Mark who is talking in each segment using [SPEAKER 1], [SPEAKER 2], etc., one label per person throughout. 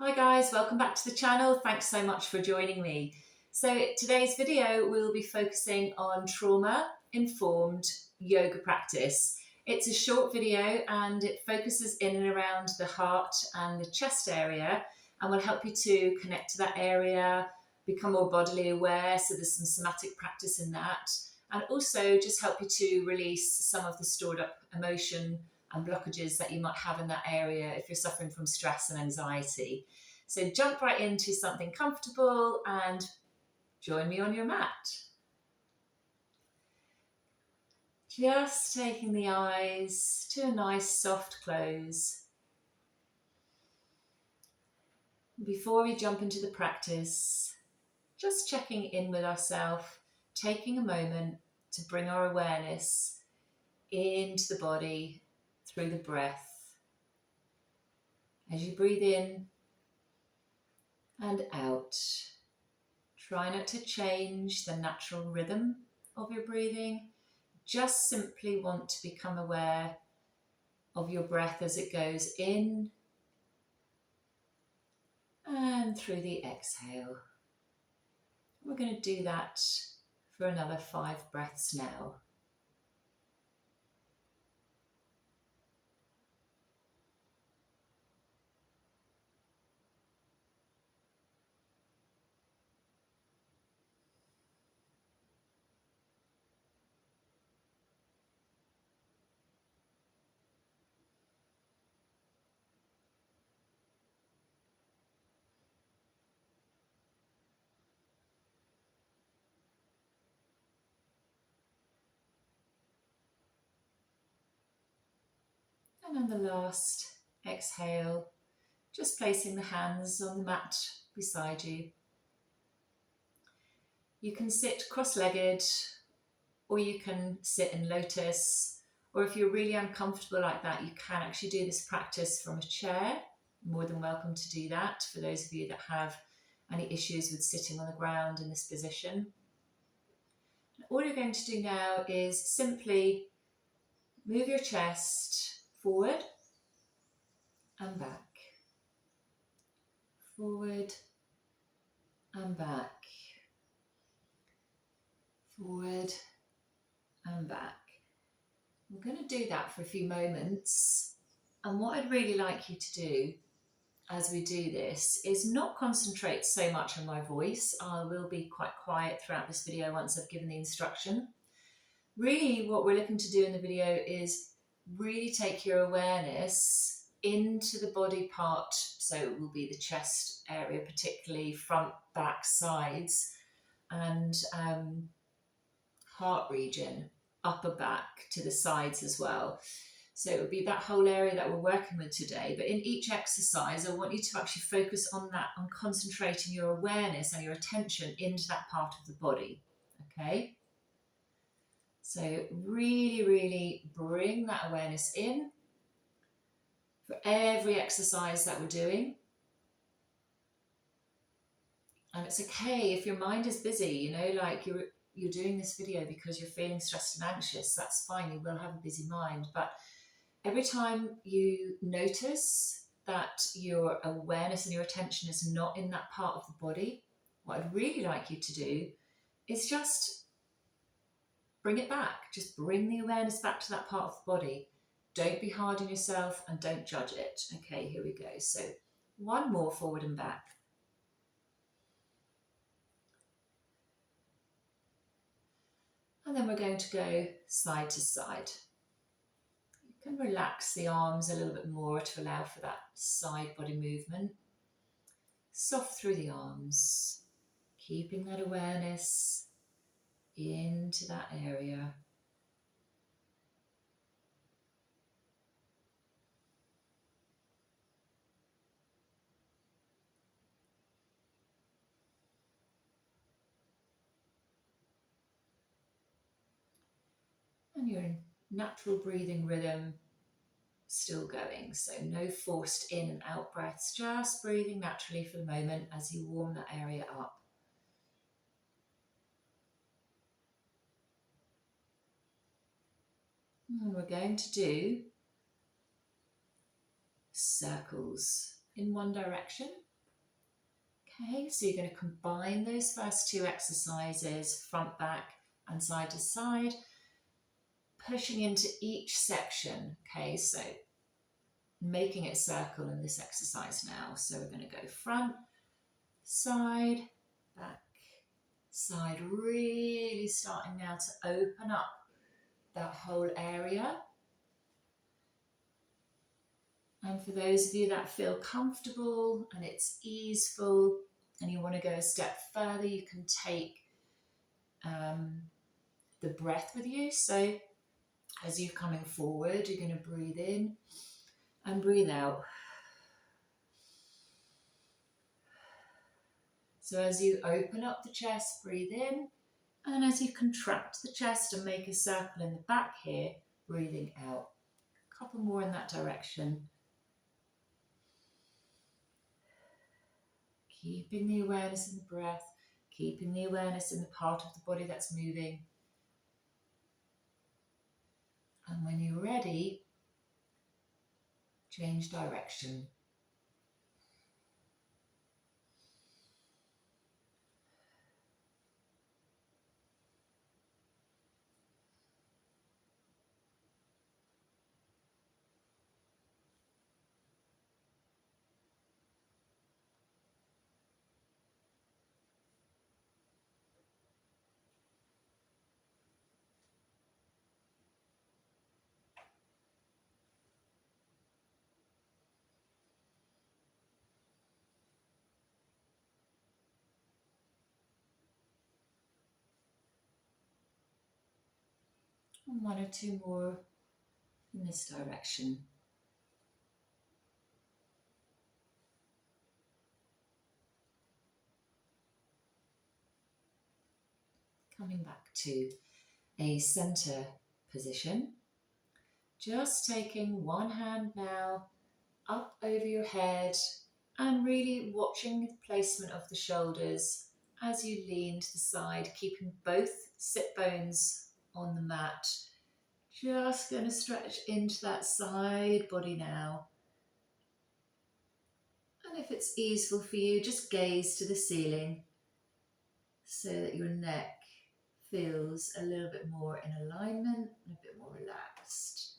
[SPEAKER 1] Hi guys, welcome back to the channel. Thanks so much for joining me. So today's video we'll be focusing on trauma informed yoga practice. It's a short video and it focuses in and around the heart and the chest area and will help you to connect to that area, become more bodily aware, so there's some somatic practice in that, and also just help you to release some of the stored up emotion and blockages that you might have in that area if you're suffering from stress and anxiety. So jump right into something comfortable and join me on your mat. Just taking the eyes to a nice soft close. Before we jump into the practice, just checking in with ourselves, taking a moment to bring our awareness into the body through the breath. As you breathe in and out, try not to change the natural rhythm of your breathing. Just simply want to become aware of your breath as it goes in and through the exhale. We're going to do that for another 5 breaths now. And on the last exhale, just placing the hands on the mat beside you. You can sit cross-legged, or you can sit in lotus, or if you're really uncomfortable like that, you can actually do this practice from a chair. More than welcome to do that for those of you that have any issues with sitting on the ground in this position. All you're going to do now is simply move your chest forward and back, forward and back, forward and back. We're going to do that for a few moments, and what I'd really like you to do as we do this is not concentrate so much on my voice. I will be quite quiet throughout this video once I've given the instruction. Really what we're looking to do in the video is really take your awareness into the body part, so it will be the chest area, particularly front, back, sides, and heart region, upper back to the sides as well. So it would be that whole area that we're working with today. But in each exercise, I want you to actually focus on that, on concentrating your awareness and your attention into that part of the body. Okay? So really, really bring that awareness in for every exercise that we're doing. And it's okay if your mind is busy, you know, like you're doing this video because you're feeling stressed and anxious. That's fine, you will have a busy mind. But every time you notice that your awareness and your attention is not in that part of the body, what I'd really like you to do is just bring it back. Just bring the awareness back to that part of the body. Don't be hard on yourself and don't judge it. Okay, here we go. So one more, forward and back. And then we're going to go side to side. You can relax the arms a little bit more to allow for that side body movement. Soft through the arms, keeping that awareness into that area. And your natural breathing rhythm still going, so no forced in and out breaths, just breathing naturally for the moment as you warm that area up. And we're going to do circles in one direction Okay, so you're going to combine those first two exercises, front, back and side to side, pushing into each section. Okay, so making it a circle in this exercise now. So we're going to go front, side, back, side, really starting now to open up that whole area. And for those of you that feel comfortable and it's easeful and you want to go a step further, you can take the breath with you. So as you're coming forward, you're going to breathe in and breathe out. So as you open up the chest, breathe in, and as you contract the chest and make a circle in the back here, breathing out. A couple more in that direction. Keeping the awareness in the breath, keeping the awareness in the part of the body that's moving. And when you're ready, change direction. And one or two more in this direction. Coming back to a center position. Just taking one hand now up over your head and really watching the placement of the shoulders as you lean to the side, keeping both sit bones on the mat. Just going to stretch into that side body now. And if it's easeful for you, just gaze to the ceiling so that your neck feels a little bit more in alignment and a bit more relaxed.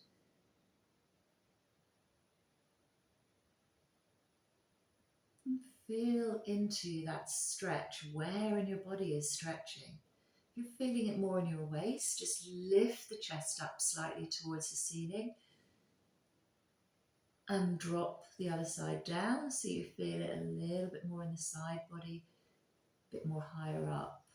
[SPEAKER 1] And feel into that stretch, where in your body is stretching. If you're feeling it more in your waist, just lift the chest up slightly towards the ceiling and drop the other side down so you feel it a little bit more in the side body, a bit more higher up.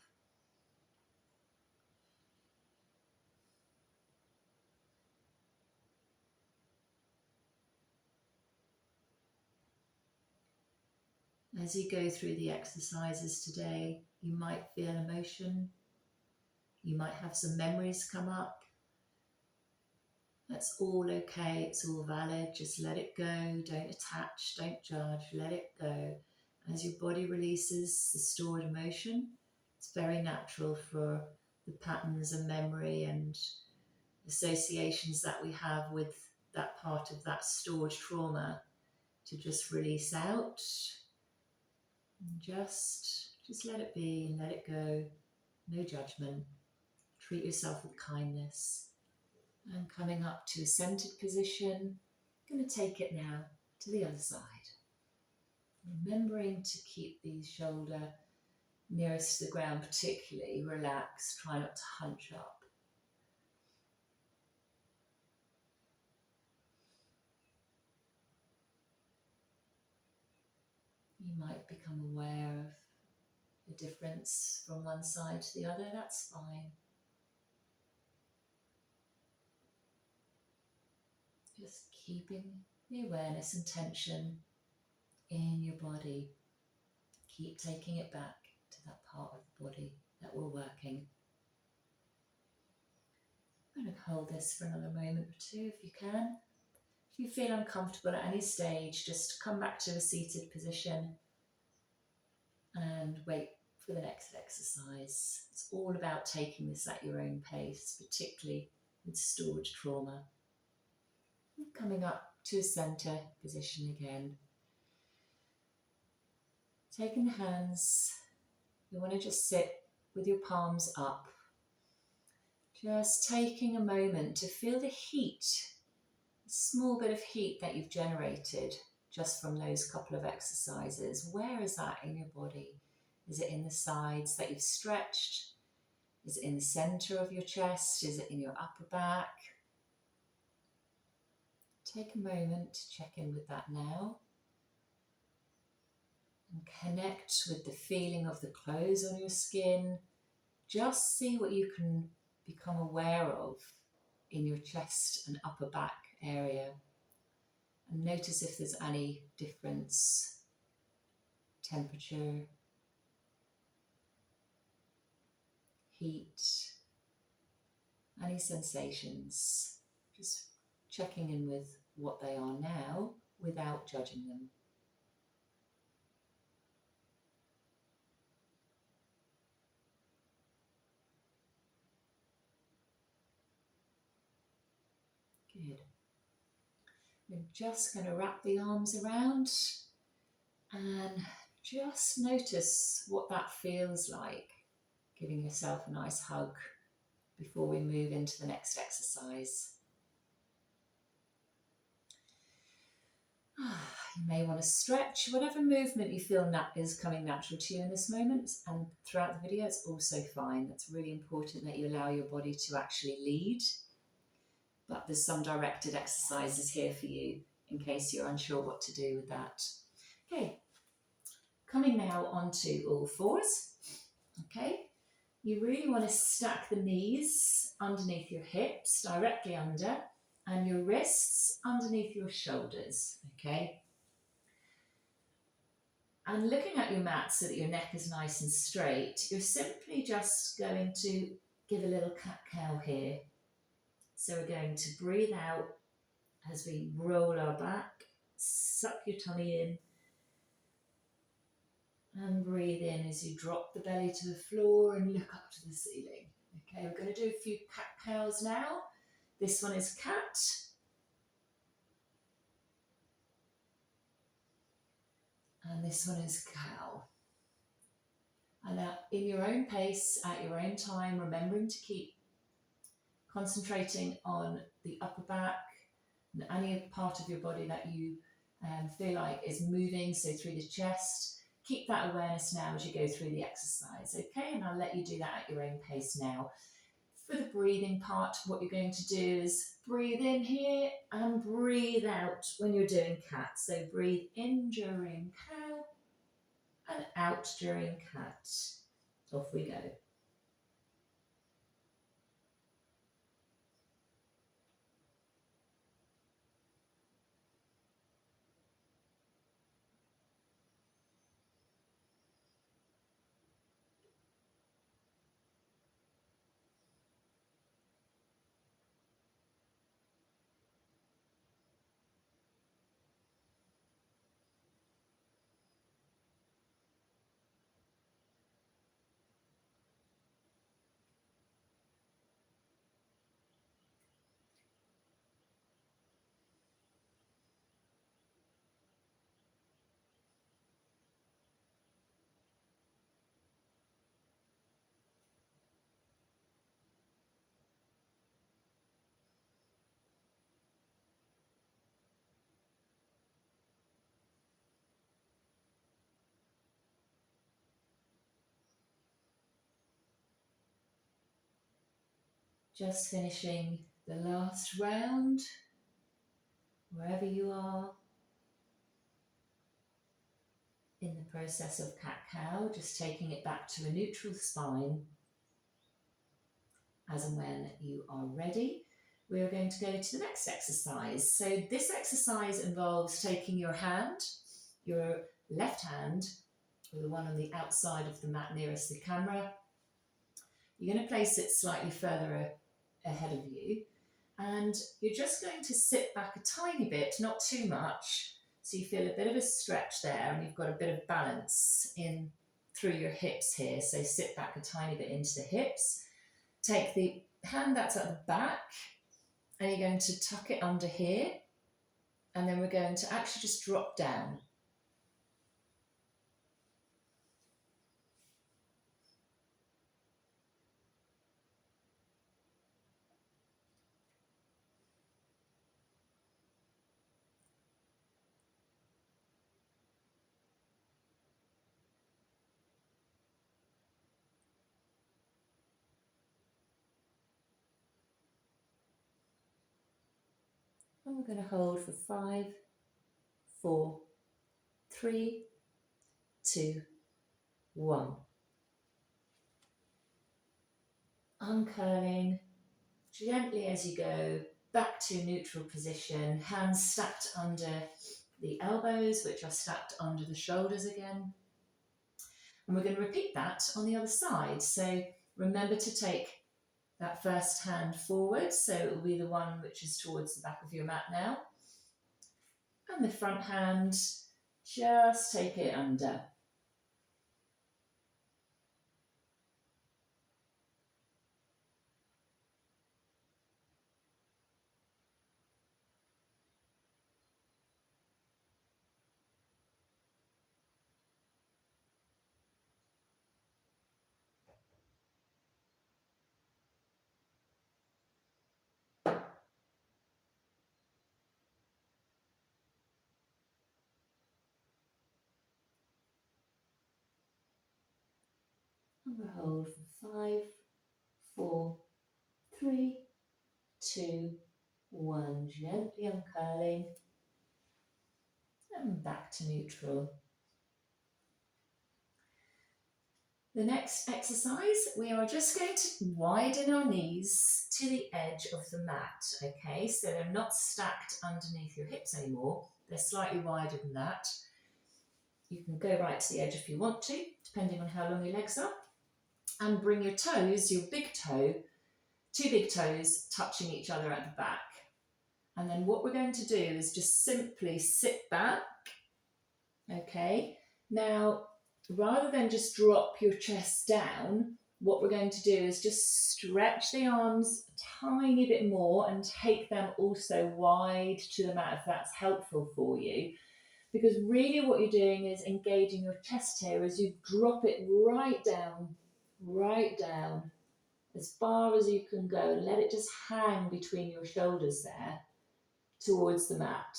[SPEAKER 1] As you go through the exercises today, you might feel emotion, you might have some memories come up. That's all okay, it's all valid, just let it go, don't attach, don't judge, let it go. As your body releases the stored emotion, it's very natural for the patterns and memory and associations that we have with that part of that stored trauma to just release out. And just let it be and let it go. No judgment. Treat yourself with kindness. And coming up to a centered position, I'm going to take it now to the other side. Remembering to keep the shoulder nearest to the ground particularly relaxed. Try not to hunch up. You might become aware of the difference from one side to the other. That's fine. Just keeping the awareness and tension in your body. Keep taking it back to that part of the body that we're working. I'm going to hold this for another moment or two if you can. If you feel uncomfortable at any stage, just come back to a seated position and wait for the next exercise. It's all about taking this at your own pace, particularly with stored trauma. Coming up to a center position again. Taking the hands, you want to just sit with your palms up. Just taking a moment to feel the heat, a small bit of heat that you've generated just from those couple of exercises. Where is that in your body? Is it in the sides that you've stretched? Is it in the center of your chest? Is it in your upper back? Take a moment to check in with that now. And connect with the feeling of the clothes on your skin. Just see what you can become aware of in your chest and upper back area. And notice if there's any difference, temperature, heat, any sensations. Just checking in with what they are now without judging them. Good. We're just going to wrap the arms around and just notice what that feels like, giving yourself a nice hug before we move into the next exercise. You may want to stretch whatever movement you feel is coming natural to you in this moment, and throughout the video it's also fine. It's really important that you allow your body to actually lead, but there's some directed exercises here for you in case you're unsure what to do with that. Okay, coming now onto all fours. Okay, you really want to stack the knees underneath your hips, directly under, and your wrists underneath your shoulders, okay? And looking at your mat so that your neck is nice and straight, you're simply just going to give a little cat-cow here. So we're going to breathe out as we roll our back, suck your tummy in, and breathe in as you drop the belly to the floor and look up to the ceiling. Okay, we're going to do a few cat-cows now. This one is cat. And this one is cow. And now in your own pace, at your own time, remembering to keep concentrating on the upper back and any part of your body that you feel like is moving, so through the chest. Keep that awareness now as you go through the exercise, okay? And I'll let you do that at your own pace now. For the breathing part, what you're going to do is breathe in here and breathe out when you're doing cat. So breathe in during cow and out during cat. Off we go. Just finishing the last round, wherever you are in the process of cat-cow, just taking it back to a neutral spine. As and when you are ready, we are going to go to the next exercise. So this exercise involves taking your hand, your left hand, or the one on the outside of the mat nearest the camera. You're going to place it slightly further ahead of you, and you're just going to sit back a tiny bit, not too much, so you feel a bit of a stretch there and you've got a bit of balance in through your hips here. So sit back a tiny bit into the hips. Take the hand that's at the back and you're going to tuck it under here, and then we're going to actually just drop down. And we're going to hold for 5, 4, 3, 2, 1. Uncurling gently as you go back to neutral position, hands stacked under the elbows, which are stacked under the shoulders again. And we're going to repeat that on the other side. So remember to take that first hand forward, so it will be the one which is towards the back of your mat now. And the front hand, just take it under. And we'll hold for 5, 4, 3, 2, 1. Gently uncurling and back to neutral. The next exercise, we are just going to widen our knees to the edge of the mat, okay? So they're not stacked underneath your hips anymore. They're slightly wider than that. You can go right to the edge if you want to, depending on how long your legs are. And bring your toes, your big toe, 2 big toes touching each other at the back. And then what we're going to do is just simply sit back, okay? Now, rather than just drop your chest down, what we're going to do is just stretch the arms a tiny bit more and take them also wide to the mat if that's helpful for you. Because really what you're doing is engaging your chest here as you drop it right down, as far as you can go, and let it just hang between your shoulders there towards the mat.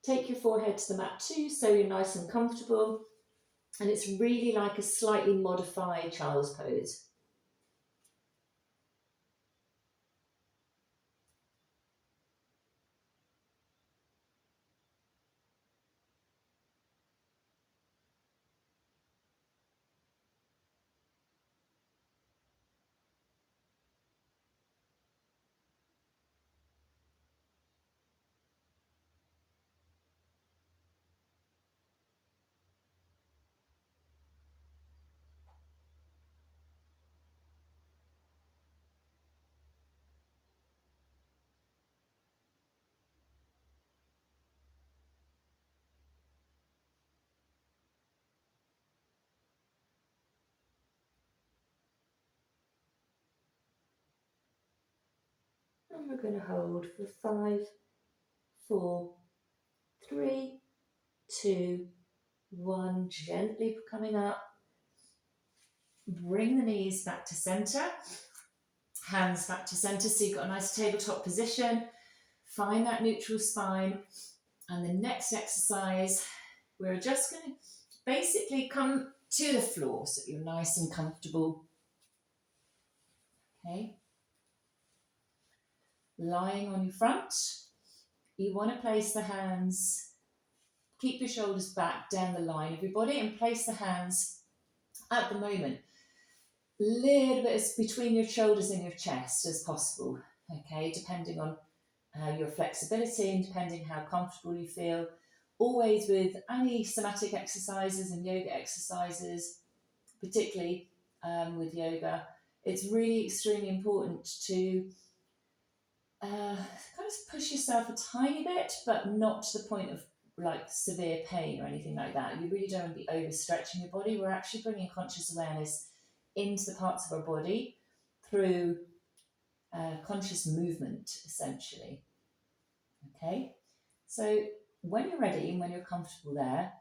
[SPEAKER 1] Take your forehead to the mat too, so you're nice and comfortable. And it's really like a slightly modified child's pose. And we're going to hold for 5, 4, 3, 2, 1. Gently coming up. Bring the knees back to centre. Hands back to centre, so you've got a nice tabletop position. Find that neutral spine. And the next exercise, we're just going to basically come to the floor so you're nice and comfortable. Okay. Lying on your front, you want to place the hands, keep your shoulders back down the line of your body and place the hands at the moment a little bit between your shoulders and your chest as possible, okay, depending on your flexibility and depending how comfortable you feel. Always with any somatic exercises and yoga exercises, particularly with yoga, it's really extremely important to kind of push yourself a tiny bit, but not to the point of like severe pain or anything like that. You really don't want to be overstretching your body. We're actually bringing conscious awareness into the parts of our body through conscious movement, essentially. Okay, so when you're ready and when you're comfortable there,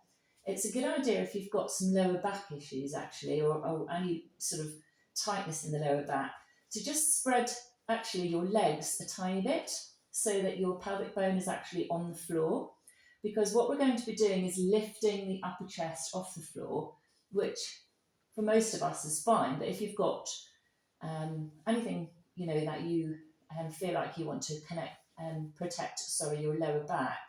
[SPEAKER 1] it's a good idea if you've got some lower back issues actually, or any sort of tightness in the lower back, to just spread actually your legs a tiny bit so that your pelvic bone is actually on the floor, because what we're going to be doing is lifting the upper chest off the floor, which for most of us is fine, but if you've got anything, you know, that you feel like you want to connect protect your lower back.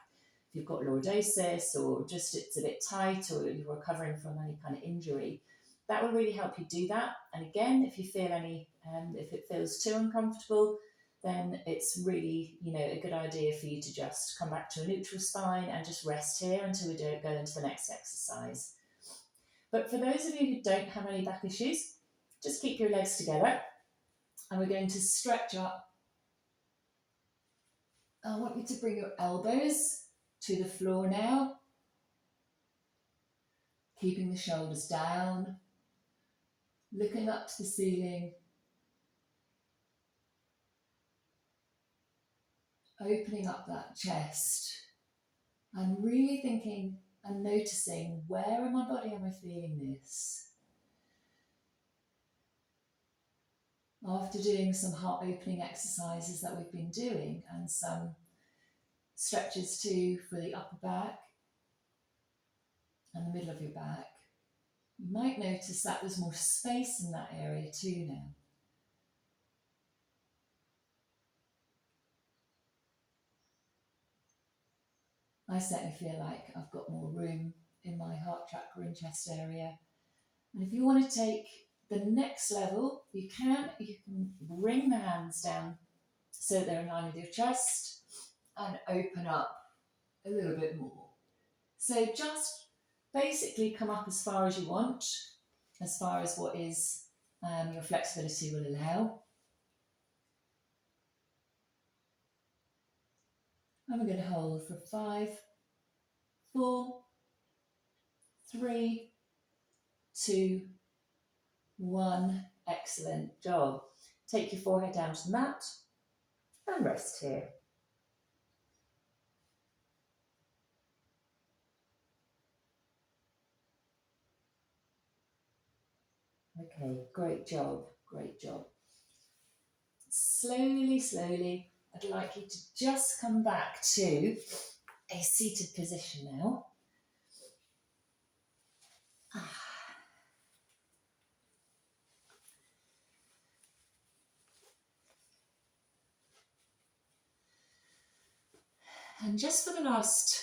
[SPEAKER 1] If you've got lordosis, or just it's a bit tight, or you're recovering from any kind of injury, that will really help you do that. And again, if you feel if it feels too uncomfortable, then it's really, a good idea for you to just come back to a neutral spine and just rest here until we go into the next exercise. But for those of you who don't have any back issues, just keep your legs together, and we're going to stretch up. I want you to bring your elbows to the floor now, keeping the shoulders down, looking up to the ceiling, opening up that chest, and really thinking and noticing, where in my body am I feeling this? After doing some heart opening exercises that we've been doing, and some stretches too for the upper back and the middle of your back, you might notice that there's more space in that area too now. I certainly feel like I've got more room in my heart chakra and chest area. And if you want to take the next level, you can bring the hands down so they're in line with your chest and open up a little bit more. So just basically come up as far as you want, as far as what is your flexibility will allow. And we're going to hold for 5, 4, 3, 2, 1. Excellent job. Take your forehead down to the mat and rest here. Okay, great job, great job. Slowly, slowly, I'd like you to just come back to a seated position now. And just for the last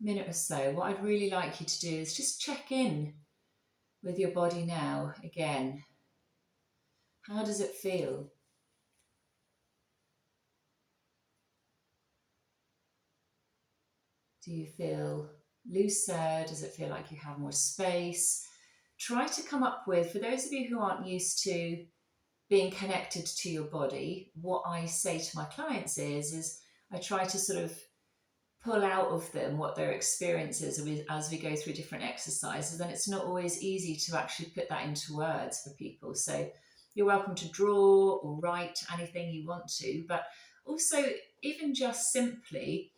[SPEAKER 1] minute or so, what I'd really like you to do is just check in with your body now again. How does it feel? Do you feel looser? Does it feel like you have more space? Try to come up with, for those of you who aren't used to being connected to your body, what I say to my clients is I try to sort of pull out of them what their experience is as we go through different exercises, and it's not always easy to actually put that into words for people. So you're welcome to draw or write anything you want to, but also even just simply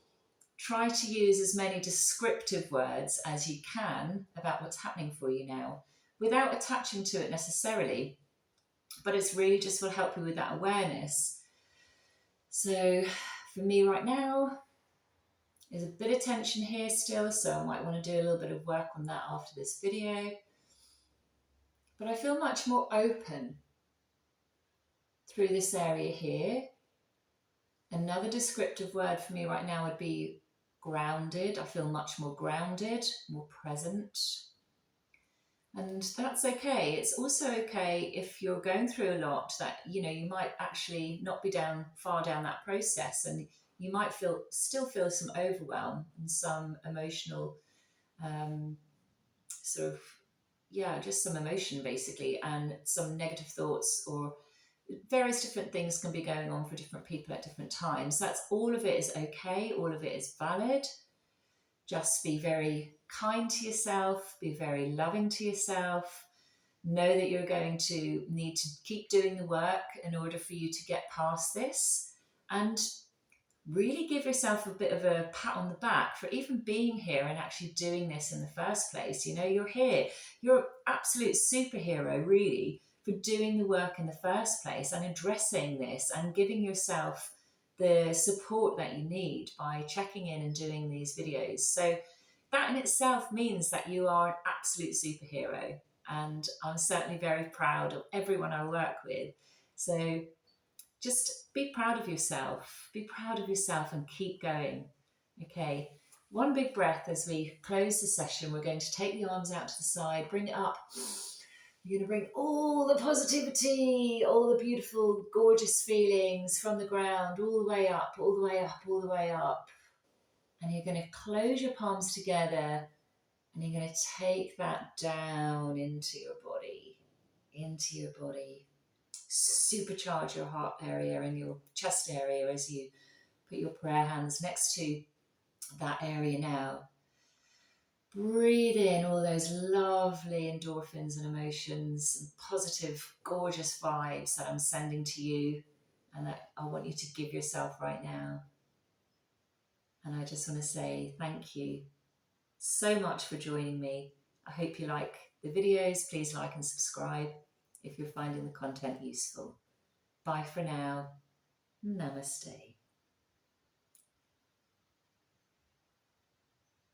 [SPEAKER 1] try to use as many descriptive words as you can about what's happening for you now, without attaching to it necessarily, but it's really just will help you with that awareness. So for me right now, there's a bit of tension here still, so I might want to do a little bit of work on that after this video. But I feel much more open through this area here. Another descriptive word for me right now would be grounded. I feel much more grounded, more present. And that's okay. It's also okay if you're going through a lot that, you might actually not be far down that process, and you might still feel some overwhelm and some emotional just some emotion basically, and some negative thoughts, or various different things can be going on for different people at different times. That's all of it is okay. All of it is valid. Just be very kind to yourself, be very loving to yourself. Know that you're going to need to keep doing the work in order for you to get past this, and really give yourself a bit of a pat on the back for even being here and actually doing this in the first place. You're here. You're an absolute superhero, really, for doing the work in the first place and addressing this and giving yourself the support that you need by checking in and doing these videos. So that in itself means that you are an absolute superhero, and I'm certainly very proud of everyone I work with. So just be proud of yourself. Be proud of yourself and keep going. Okay, one big breath as we close the session. We're going to take the arms out to the side, bring it up. You're going to bring all the positivity, all the beautiful, gorgeous feelings from the ground, all the way up, all the way up, all the way up. And you're going to close your palms together and you're going to take that down into your body, Supercharge your heart area and your chest area as you put your prayer hands next to that area now. Breathe in all those lovely endorphins and emotions and positive, gorgeous vibes that I'm sending to you and that I want you to give yourself right now. And I just want to say thank you so much for joining me. I hope you like the videos. Please like and subscribe if you're finding the content useful. Bye for now. Namaste.